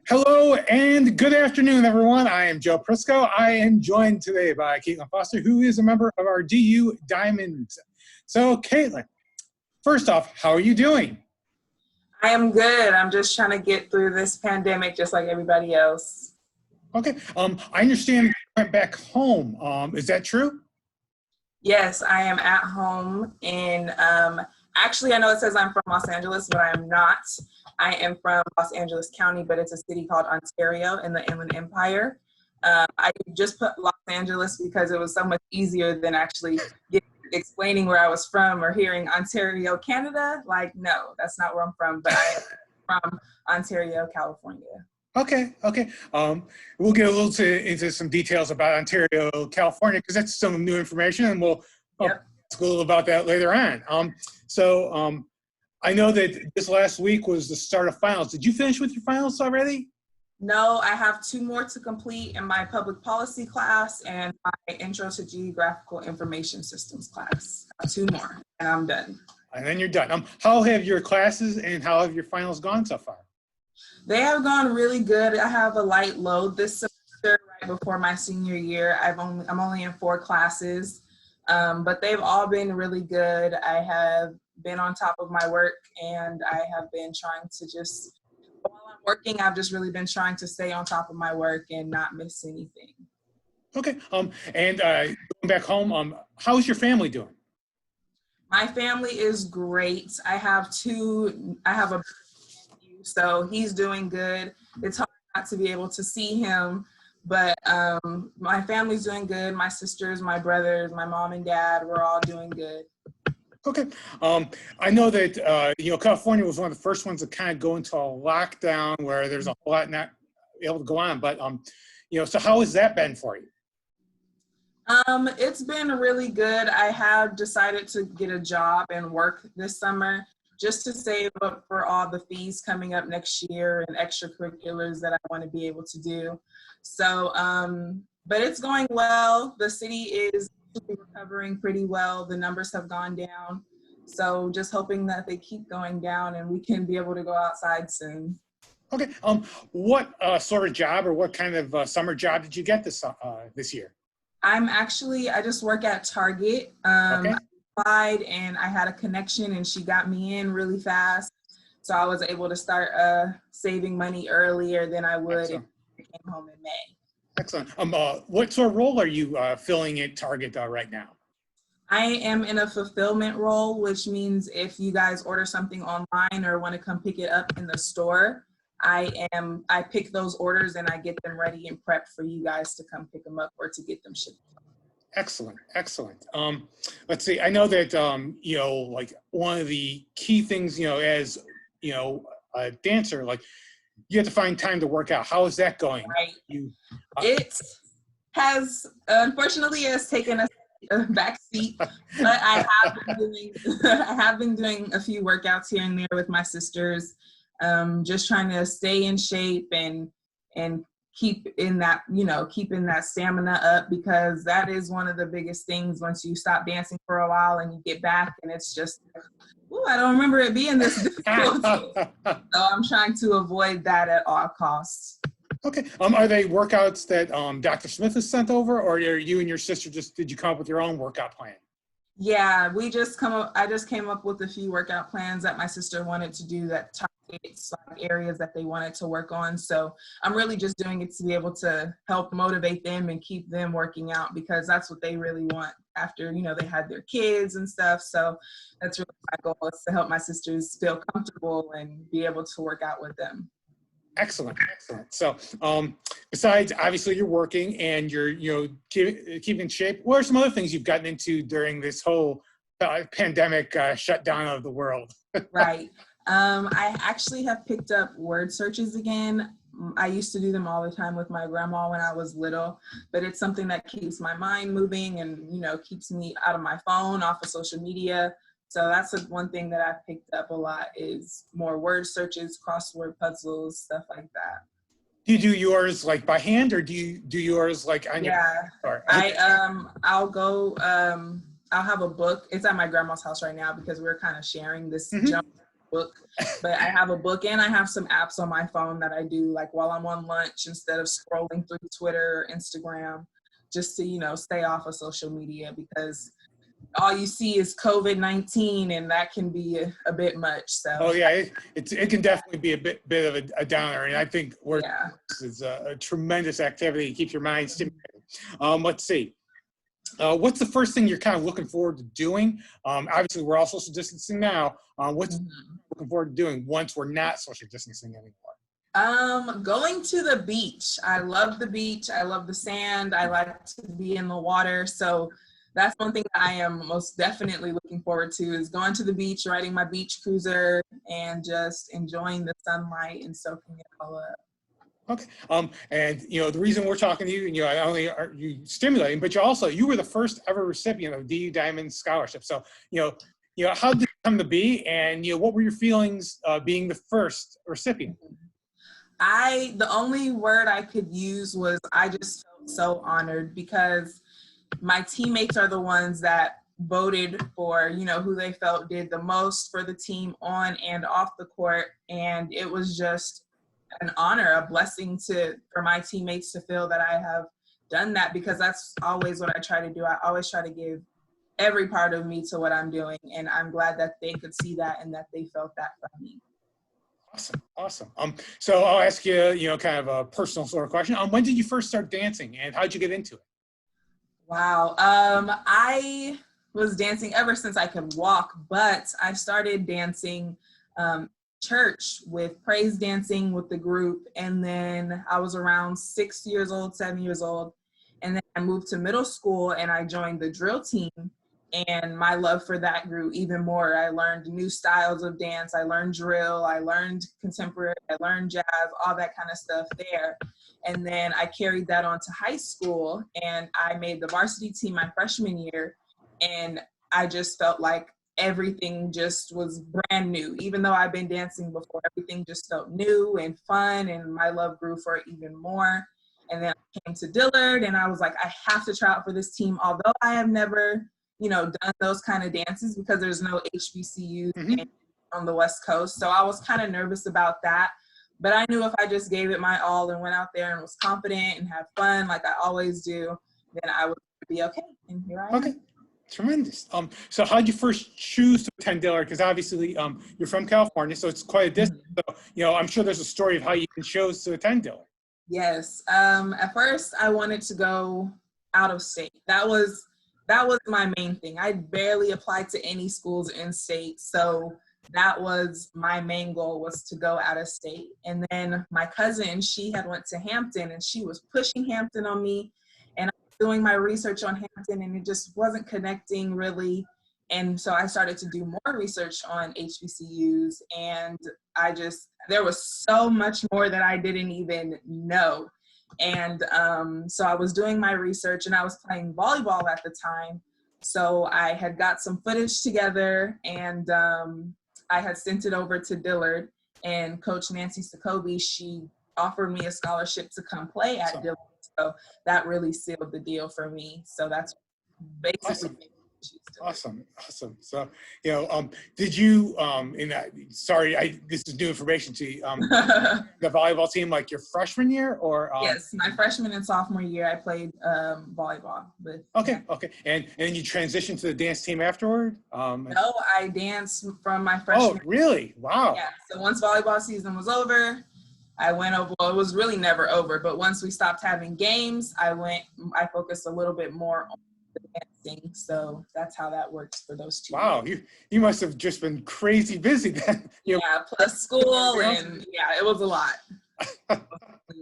Hello and good afternoon, everyone. I am Joe Prisco. I am joined today by Caitlin Foster, who is a member of our DU Ddiamond. So, Caitlin, first off, how are you doing? I am good. I'm just trying to get through this pandemic just like everybody else. Okay. I understand you went back home. Is that true? Yes, I am at home in, actually I know it says I'm from Los Angeles, but I'm not. I am from Los Angeles County, but it's a city called Ontario in the Inland Empire. I just put Los Angeles because it was so much easier than actually explaining where I was from or hearing Ontario, Canada. Like, no, that's not where I'm from, but I am from Ontario, California. Okay. We'll get a little into some details about Ontario, California, because that's some new information, and we'll Yep. ask a little about that later on. I know that this last week was the start of finals. Did you finish with your finals already? No, I have 2 more to complete in my public policy class and my intro to geographical information systems class. 2 more and I'm done. And then you're done. How have your classes and how have your finals gone so far? They have gone really good. I have a light load this semester right before my senior year. I'm only in 4 classes, but they've all been really good. I have been on top of my work and I have been trying to just, while I'm working, I've just really been trying to stay on top of my work and not miss anything. Okay. Going back home, how's your family doing? My family is great. I have a nephew, so he's doing good. It's hard not to be able to see him, but my family's doing good. My sisters, my brothers, my mom and dad, we're all doing good. Okay. I know that, California was one of the first ones to kind of go into a lockdown where there's a whole lot not able to go on, but, so how has that been for you? It's been really good. I have decided to get a job and work this summer just to save up for all the fees coming up next year and extracurriculars that I want to be able to do. So, but it's going well. The city is recovering pretty well. The numbers have gone down. So just hoping that they keep going down and we can be able to go outside soon. Okay. What sort of job or what kind of summer job did you get this year? I just work at Target. Okay. I applied and I had a connection and she got me in really fast. So I was able to start saving money earlier than I would if I came home in May. Excellent. What sort of role are you filling at Target right now? I am in a fulfillment role, which means if you guys order something online or want to come pick it up in the store, I pick those orders and I get them ready and prepped for you guys to come pick them up or to get them shipped. Excellent. Let's see. I know that like one of the key things, as a dancer, like you have to find time to work out. How is that going? Right. It has unfortunately taken a back seat, but I have been doing a few workouts here and there with my sisters. Just trying to stay in shape and keeping that stamina up, because that is one of the biggest things once you stop dancing for a while and you get back and it's just, ooh, I don't remember it being this difficult. So I'm trying to avoid that at all costs. Okay. Are they workouts that Dr. Smith has sent over, or are you and your sister did you come up with your own workout plan? Yeah, I just came up with a few workout plans that my sister wanted to do that targets like areas that they wanted to work on. So I'm really just doing it to be able to help motivate them and keep them working out, because that's what they really want after, they had their kids and stuff. So that's really my goal, is to help my sisters feel comfortable and be able to work out with them. Excellent. So, besides obviously you're working and you're keeping in shape, what are some other things you've gotten into during this whole pandemic shutdown of the world? Right. I actually have picked up word searches again. I used to do them all the time with my grandma when I was little, but it's something that keeps my mind moving and keeps me out of my phone, off of social media. So that's one thing that I've picked up a lot, is more word searches, crossword puzzles, stuff like that. Do you do yours like by hand, or do you do yours like on your? I'll have a book. It's at my grandma's house right now because we're kind of sharing this jump book, but I have a book and I have some apps on my phone that I do like while I'm on lunch instead of scrolling through Twitter or Instagram, just to, you know, stay off of social media, because all you see is COVID-19 and that can be a bit much. So. Oh yeah, it can definitely be a bit of a downer, and I think work is a tremendous activity. It keeps your mind stimulated. Let's see. What's the first thing you're kind of looking forward to doing? Obviously, we're all social distancing now. What's looking forward to doing once we're not social distancing anymore? Going to the beach. I love the beach. I love the sand. I like to be in the water. So that's one thing that I am most definitely looking forward to, is going to the beach, riding my beach cruiser, and just enjoying the sunlight and soaking it all up. Okay. And you know, the reason we're talking to you, and you know, not only are you stimulating, but you were the first ever recipient of Ddiamond scholarship. So, you know, how did it come to be, and you know, what were your feelings being the first recipient? The only word I could use was I just felt so honored, because my teammates are the ones that voted for, you know, who they felt did the most for the team on and off the court. And it was just an honor, a blessing for my teammates to feel that I have done that, because that's always what I try to do. I always try to give every part of me to what I'm doing. And I'm glad that they could see that and that they felt that from me. Awesome. So I'll ask you, you know, kind of a personal sort of question. When did you first start dancing, and how did you get into it? Wow. I was dancing ever since I could walk, but I started dancing church with praise dancing with the group. And then I was around 6 years old, 7 years old. And then I moved to middle school and I joined the drill team. And my love for that grew even more. I learned new styles of dance. I learned drill. I learned contemporary. I learned jazz, all that kind of stuff there. And then I carried that on to high school, and I made the varsity team my freshman year. And I just felt like everything just was brand new. Even though I've been dancing before, everything just felt new and fun, and my love grew for it even more. And then I came to Dillard, and I was like, I have to try out for this team, although I have never, you know, done those kind of dances, because there's no HBCUs on the West Coast. So I was kind of nervous about that. But I knew if I just gave it my all and went out there and was confident and had fun like I always do, then I would be okay. And here I am. Okay. Tremendous. So how did you first choose to attend Dillard? Because obviously you're from California, so it's quite a distance. So, you know, I'm sure there's a story of how you chose to attend Dillard. Yes. At first I wanted to go out of state. That was my main thing. I barely applied to any schools in state. So that was my main goal, was to go out of state. And then my cousin, she had went to Hampton, and she was pushing Hampton on me. And I was doing my research on Hampton, and it just wasn't connecting really. And so I started to do more research on HBCUs, and there was so much more that I didn't even know. And so I was doing my research, and I was playing volleyball at the time. So I had got some footage together, and I had sent it over to Dillard, and Coach Nancy Sokobi, she offered me a scholarship to come play at Dillard. So that really sealed the deal for me. So that's basically Awesome. So, you know, did you, this is new information to you, the volleyball team, like your freshman year, or? Yes, my freshman and sophomore year, I played volleyball. Okay. And then you transitioned to the dance team afterward? No, I danced from my freshman. Oh, really? Wow. Yeah, so once volleyball season was over, I went over, well, it was really never over, but once we stopped having games, I focused a little bit more on dancing. So that's how that works for those 2 Wow, years. you must have just been crazy busy then. Yeah, plus school, and yeah, it was a lot. It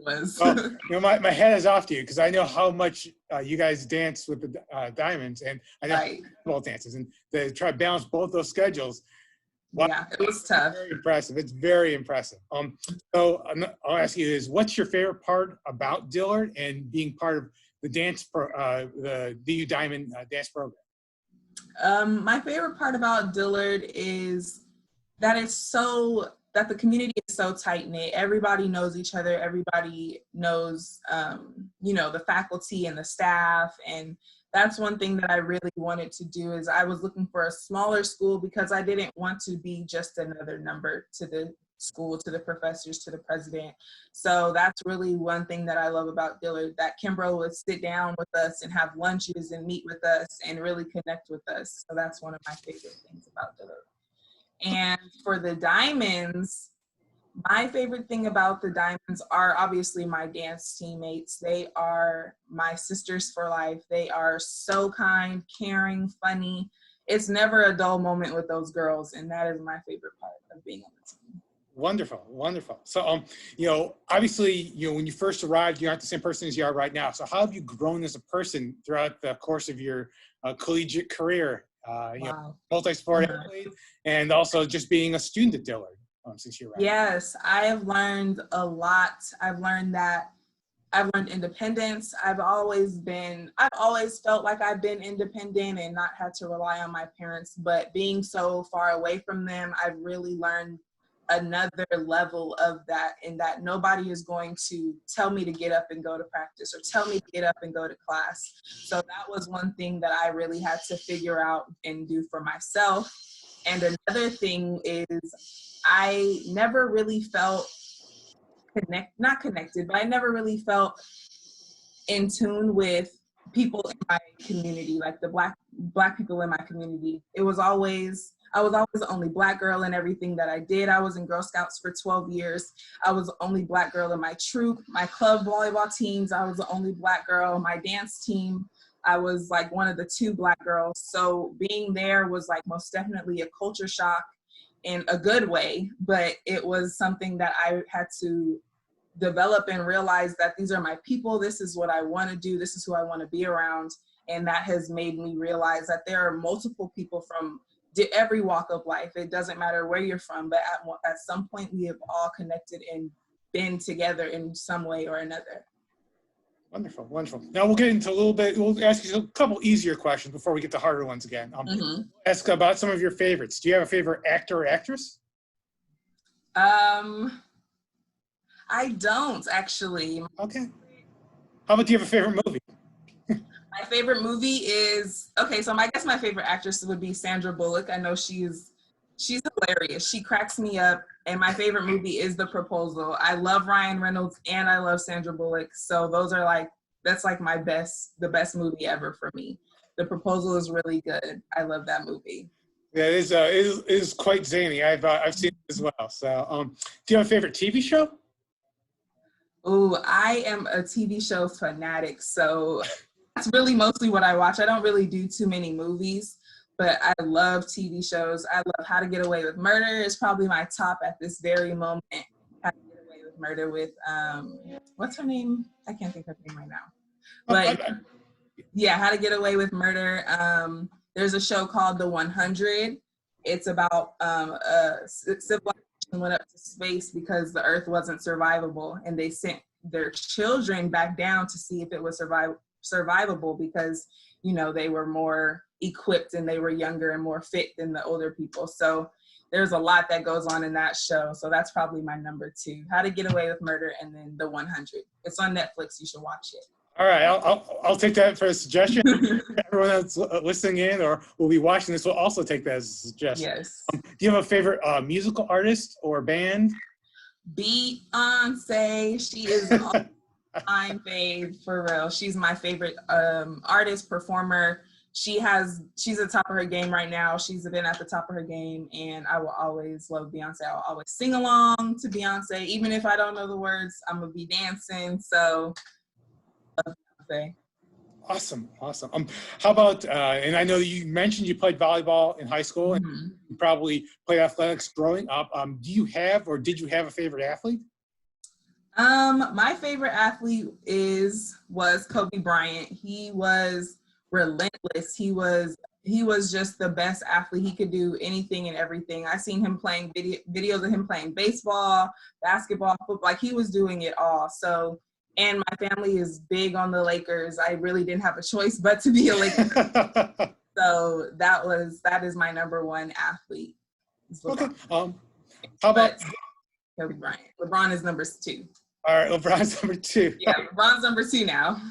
was. Well, you know, my hat is off to you, because I know how much you guys dance with the Diamonds, and I know football dances, and to try to balance both those schedules. Wow, yeah, it was tough. Very impressive. It's very impressive. So I'll ask you this: what's your favorite part about Dillard and being part of the the Ddiamond dance program? My favorite part about Dillard is that that the community is so tight knit. Everybody knows each other. Everybody knows, you know, the faculty and the staff, and that's one thing that I really wanted to do. Is I was looking for a smaller school because I didn't want to be just another number to the school, to the professors, to the president. So that's really one thing that I love about Dillard, that Kimbrough would sit down with us and have lunches and meet with us and really connect with us. So that's one of my favorite things about Dillard. And for the Diamonds, my favorite thing about the Diamonds are obviously my dance teammates. They are my sisters for life. They are so kind, caring, funny. It's never a dull moment with those girls, and that is my favorite part of being on the team. Wonderful, wonderful. So, you know, obviously, you know, when you first arrived, you aren't the same person as you are right now. So how have you grown as a person throughout the course of your collegiate career? You know, multi-sport athlete, and also just being a student at Dillard since you're right. Yes, I have learned a lot. I've learned independence. I've always felt like I've been independent and not had to rely on my parents, but being so far away from them, I've really learned another level of that, in that nobody is going to tell me to get up and go to practice or tell me to get up and go to class. So that was one thing that I really had to figure out and do for myself. And another thing is I never really felt not connected, but I never really felt in tune with people in my community, like the black people in my community. I was always the only Black girl in everything that I did. I was in Girl Scouts for 12 years. I was the only Black girl in my troop, my club volleyball teams. I was the only Black girl. My dance team, I was like one of the 2 Black girls. So being there was like most definitely a culture shock in a good way, but it was something that I had to develop and realize that these are my people. This is what I want to do. This is who I want to be around. And that has made me realize that there are multiple people from every walk of life. It doesn't matter where you're from, but at some point we have all connected and been together in some way or another. Wonderful, wonderful. Now we'll get into a little bit, we'll ask you a couple easier questions before we get to harder ones again. Ask about some of your favorites. Do you have a favorite actor or actress? I don't actually. Okay. How about, do you have a favorite movie? My favorite movie is, okay, so I guess my favorite actress would be Sandra Bullock. I know she's hilarious. She cracks me up. And my favorite movie is The Proposal. I love Ryan Reynolds and I love Sandra Bullock. So those are that's like the best movie ever for me. The Proposal is really good. I love that movie. Yeah, it is quite zany. I've seen it as well. So, do you have a favorite TV show? Oh, I am a TV show fanatic. So that's really mostly what I watch. I don't really do too many movies, but I love TV shows. I love How to Get Away with Murder. Is probably my top at this very moment. How to Get Away with Murder with, what's her name? I can't think of her name right now. But yeah, How to Get Away with Murder. There's a show called The 100. It's about a civilization went up to space because the Earth wasn't survivable, and they sent their children back down to see if it was survivable because, you know, they were more equipped and they were younger and more fit than the older people. So there's a lot that goes on in that show. So that's probably my number 2, How to Get Away with Murder, and then The 100. It's on Netflix. You should watch it. All right, I'll take that for a suggestion. Everyone that's listening in or will be watching this will also take that as a suggestion. Yes. Do you have a favorite musical artist or band? Beyonce. She is all-time fave, for real. She's my favorite artist, performer. She's at the top of her game right now. She's been at the top of her game, and I will always love Beyonce. I will always sing along to Beyonce. Even if I don't know the words, I'm going to be dancing. So, love Beyonce. Awesome. How about, and I know you mentioned you played volleyball in high school, and you probably played athletics growing up. Do you have, or did you have a favorite athlete? My favorite athlete was Kobe Bryant. He was relentless. He was just the best athlete. He could do anything and everything. I seen him playing videos of him playing baseball, basketball, football. Like, he was doing it all. So, and my family is big on the Lakers. I really didn't have a choice but to be a Laker. So that is my number 1 athlete. Okay. How about Kobe Bryant? LeBron is number 2. All right, LeBron's number 2. Yeah, LeBron's number 2 now.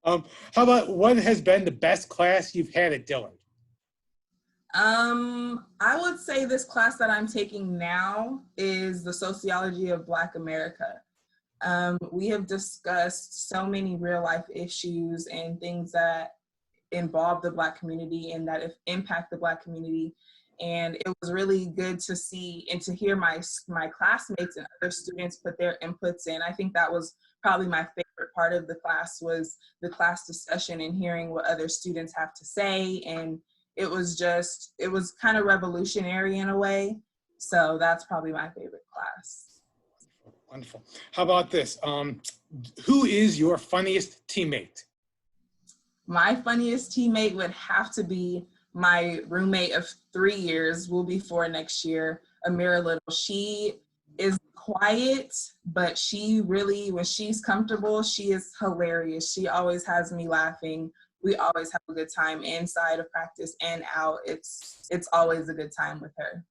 How about what has been the best class you've had at Dillard? I would say this class that I'm taking now is the Sociology of Black America. We have discussed so many real life issues and things that involve the Black community and that impact the Black community. And it was really good to see and to hear my classmates and other students put their inputs in. I think that was probably my favorite part of the class, was the class discussion and hearing what other students have to say. And it was kind of revolutionary in a way. So that's probably my favorite class. Wonderful. How about this? Who is your funniest teammate? My funniest teammate would have to be my roommate of 3 years, will be 4 next year, Amira Little. She is quiet, but she really, when she's comfortable, she is hilarious. She always has me laughing. We always have a good time inside of practice and out. It's always a good time with her.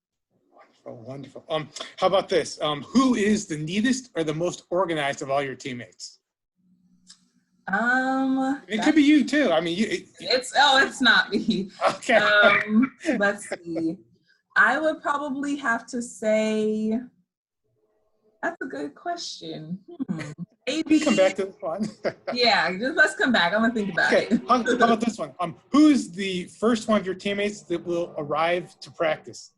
Wonderful. How about this? Who is the neatest or the most organized of all your teammates? It could be you too. I mean, it's not me. Okay. Let's see. I would probably have to say, that's a good question. Maybe come back to this one. Yeah, let's come back. I'm gonna think about it. How about this one? Who's the first one of your teammates that will arrive to practice?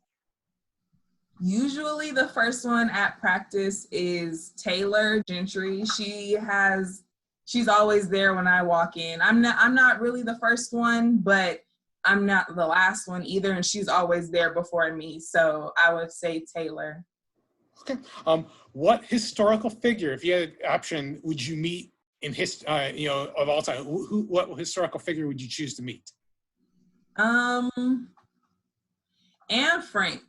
Usually the first one at practice is Taylor Gentry. She's always there when I walk in. I'm not really the first one, but I'm not the last one either, and she's always there before me. So I would say Taylor. Okay. What historical figure, if you had an option, would you meet in of all time? What historical figure would you choose to meet? Anne Frank.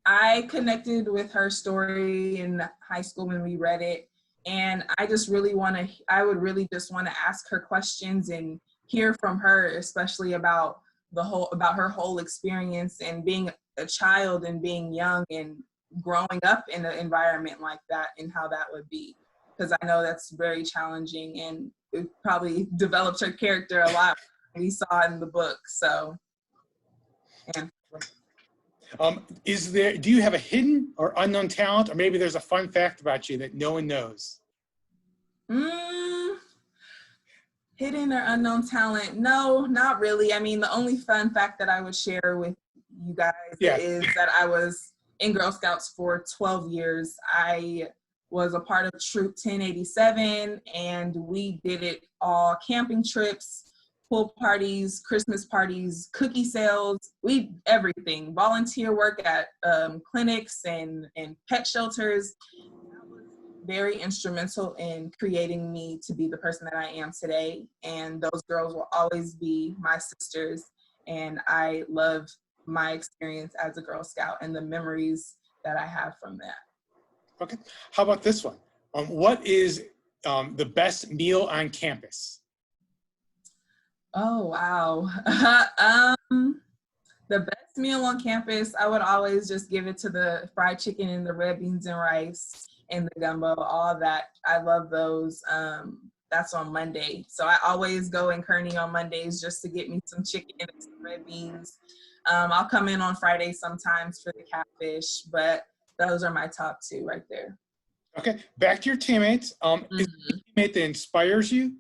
I connected with her story in high school when we read it, and I would really just want to ask her questions and hear from her, especially about her whole experience and being a child and being young and growing up in an environment like that, and how that would be, because I know that's very challenging, and it probably developed her character a lot. We saw in the book. So, yeah. Do you have a hidden or unknown talent, or maybe there's a fun fact about you that no one knows? Hidden or unknown talent? No, not really. I mean, the only fun fact that I would share with you guys is that I was in Girl Scouts for 12 years. I was a part of Troop 1087, and we did it all: camping trips, pool parties, Christmas parties, cookie sales, everything. Volunteer work at clinics and pet shelters. That was very instrumental in creating me to be the person that I am today. And those girls will always be my sisters. And I love my experience as a Girl Scout and the memories that I have from that. Okay. How about this one? What is the best meal on campus? Oh, wow. The best meal on campus, I would always just give it to the fried chicken and the red beans and rice and the gumbo, all that. I love those. That's on Monday. So I always go in Kearney on Mondays just to get me some chicken and some red beans. I'll come in on Friday sometimes for the catfish, but those are my top 2 right there. Okay, back to your teammates. Is there a teammate that inspires you?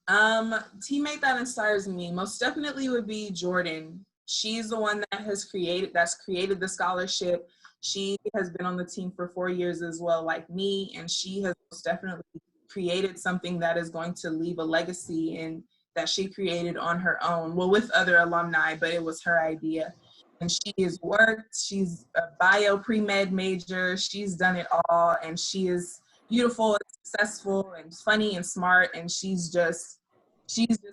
Teammate that inspires me most definitely would be Jordan. She's the one that's created the scholarship. She has been on the team for 4 years as well, like me, and she has most definitely created something that is going to leave a legacy, and that she created on her own, well, with other alumni, but it was her idea. And she has worked. She's a bio pre-med major. She's done it all, and she is beautiful and successful and funny and smart, and she's just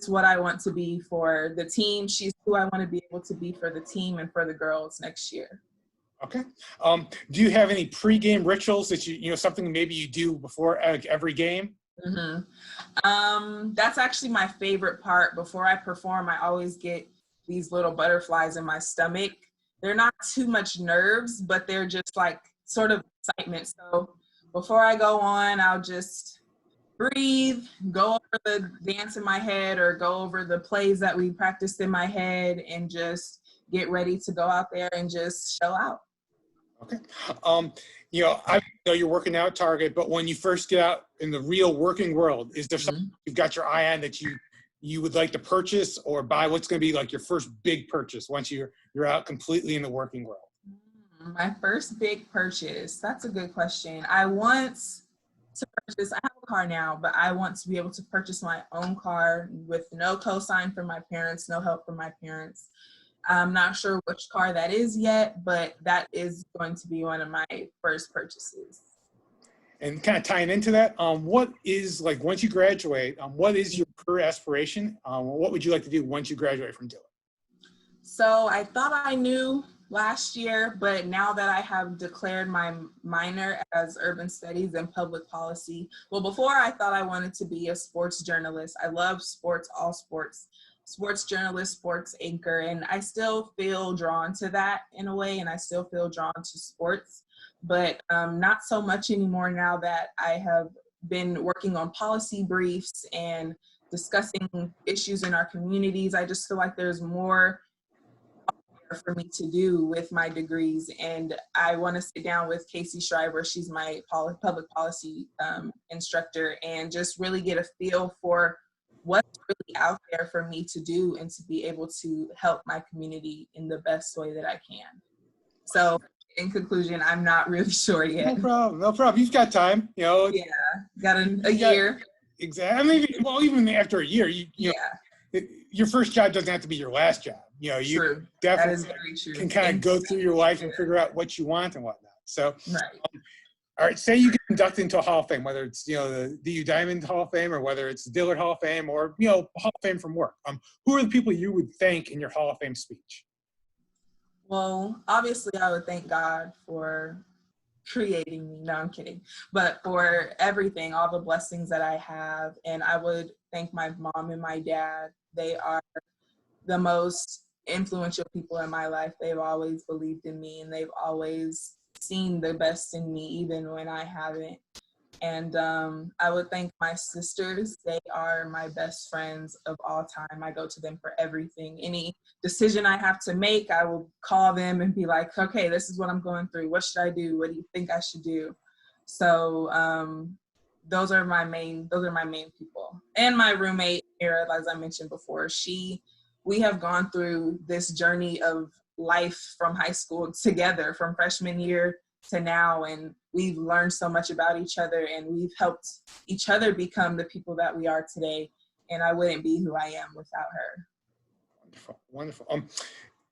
what I want to be for the team. She's who I want to be able to be for the team and for the girls next year. Okay. Do you have any pregame rituals that something maybe you do before every game? That's actually my favorite part. Before I perform, I always get these little butterflies in my stomach. They're not too much nerves, but they're just like sort of excitement. So before I go on, I'll just breathe, go over the dance in my head or go over the plays that we practiced in my head and just get ready to go out there and just show out. Okay. I know you're working out at Target, but when you first get out in the real working world, is there something you've got your eye on that you would like to purchase or buy? What's going to be like your first big purchase once you're out completely in the working world? My first big purchase, that's a good question. I want to purchase, I have a car now, but I want to be able to purchase my own car with no cosign from my parents, no help from my parents. I'm not sure which car that is yet, but that is going to be one of my first purchases. And kind of tying into that, what is, like, once you graduate, what is your career aspiration? What would you like to do once you graduate from Dillard? So I thought I knew last year, but now that I have declared my minor as urban studies and public policy, well, before I thought I wanted to be a sports journalist. I love sports, all sports journalist, sports anchor, and I still feel drawn to that in a way, and I still feel drawn to sports, but not so much anymore now that I have been working on policy briefs and discussing issues in our communities. I just feel like there's more for me to do with my degrees, and I want to sit down with Casey Schreiber, she's my public policy instructor, and just really get a feel for what's really out there for me to do and to be able to help my community in the best way that I can. So in conclusion, I'm not really sure yet. No problem. You've got time, Yeah, got a year. Exactly. I mean, even after a year, your first job doesn't have to be your last job. You True. definitely can kind of go through your life and figure out what you want and whatnot. So, right. All right, say you get inducted into a Hall of Fame, whether it's, the Ddiamond Hall of Fame or whether it's the Dillard Hall of Fame or, Hall of Fame from work. Who are the people you would thank in your Hall of Fame speech? Well, obviously I would thank God for creating me. No, I'm kidding. But for everything, all the blessings that I have. And I would thank my mom and my dad. They are the most influential people in my life. They've always believed in me and they've always seen the best in me, even when I haven't. And I would thank my sisters. They are my best friends of all time. I go to them for everything. Any decision I have to make, I will call them and be like, okay, this is what I'm going through. What should I do? What do you think I should do? So those are my main people. And my roommate, Mira, as I mentioned before, we have gone through this journey of life from high school together, from freshman year to now, and we've learned so much about each other and we've helped each other become the people that we are today, and I wouldn't be who I am without her. Wonderful.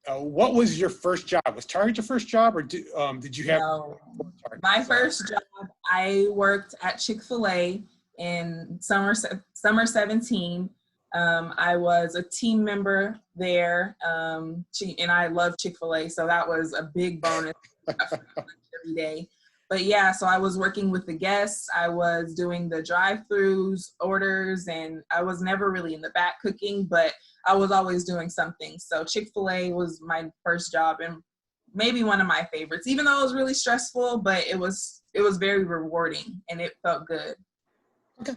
What was your first job? Was Target your first job, or did you have? No, my first job, I worked at Chick-fil-A in summer 17. I was a team member there, and I love Chick-fil-A, so that was a big bonus every day. But yeah, so I was working with the guests, I was doing the drive-throughs, orders, and I was never really in the back cooking, but I was always doing something. So Chick-fil-A was my first job and maybe one of my favorites, even though it was really stressful, but it was very rewarding and it felt good. Okay.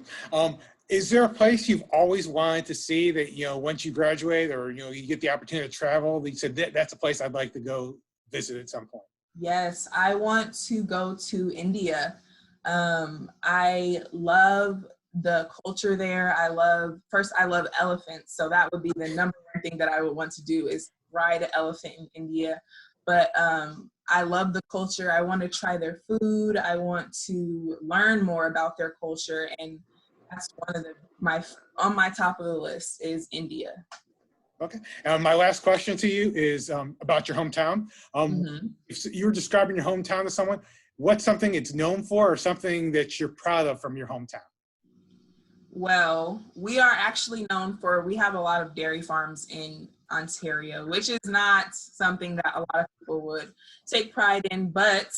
Is there a place you've always wanted to see that, once you graduate or, you get the opportunity to travel, that you said that's a place I'd like to go visit at some point? Yes, I want to go to India. I love the culture there. I love elephants. So that would be the number one thing that I would want to do is ride an elephant in India. But I love the culture. I want to try their food. I want to learn more about their culture. And that's one of on my top of the list is India. Okay. And my last question to you is about your hometown. If you were describing your hometown to someone, what's something it's known for or something that you're proud of from your hometown? Well, we are actually known for, we have a lot of dairy farms in Ontario, which is not something that a lot of people would take pride in, but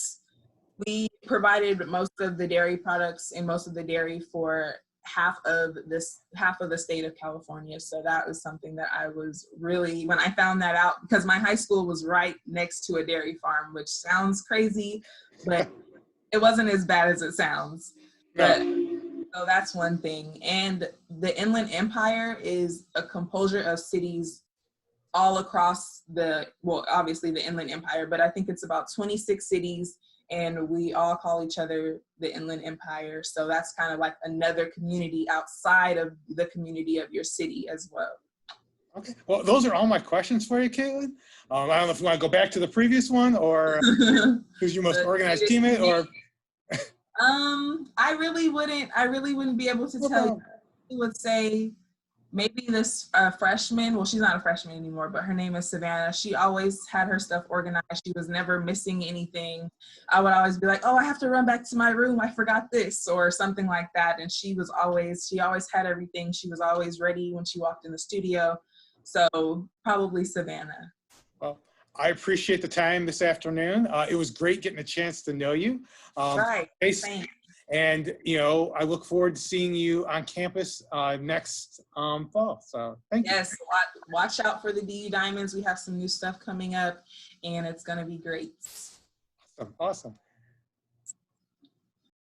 we provided most of the dairy products and most of the dairy for half of the state of California. So that was something that I was really, when I found that out, because my high school was right next to a dairy farm, which sounds crazy, but it wasn't as bad as it sounds. But So that's one thing. And the Inland Empire is a composure of cities all across well, obviously the Inland Empire, but I think it's about 26 cities, and we all call each other the Inland Empire. So that's kind of like another community outside of the community of your city as well. Okay, well, those are all my questions for you, Caitlin. I don't know if you want to go back to the previous one, or who's your most organized teammate, or I really wouldn't be able to tell you. I would say maybe this freshman, well, she's not a freshman anymore, but her name is Savannah. She always had her stuff organized. She was never missing anything. I would always be like, oh, I have to run back to my room. I forgot this or something like that. And she always had everything. She was always ready when she walked in the studio. So probably Savannah. Well, I appreciate the time this afternoon. It was great getting a chance to know you. Right. Thanks. And, I look forward to seeing you on campus next fall. So thank you. Yes, watch out for the Ddiamonds. We have some new stuff coming up, and it's going to be great. Awesome.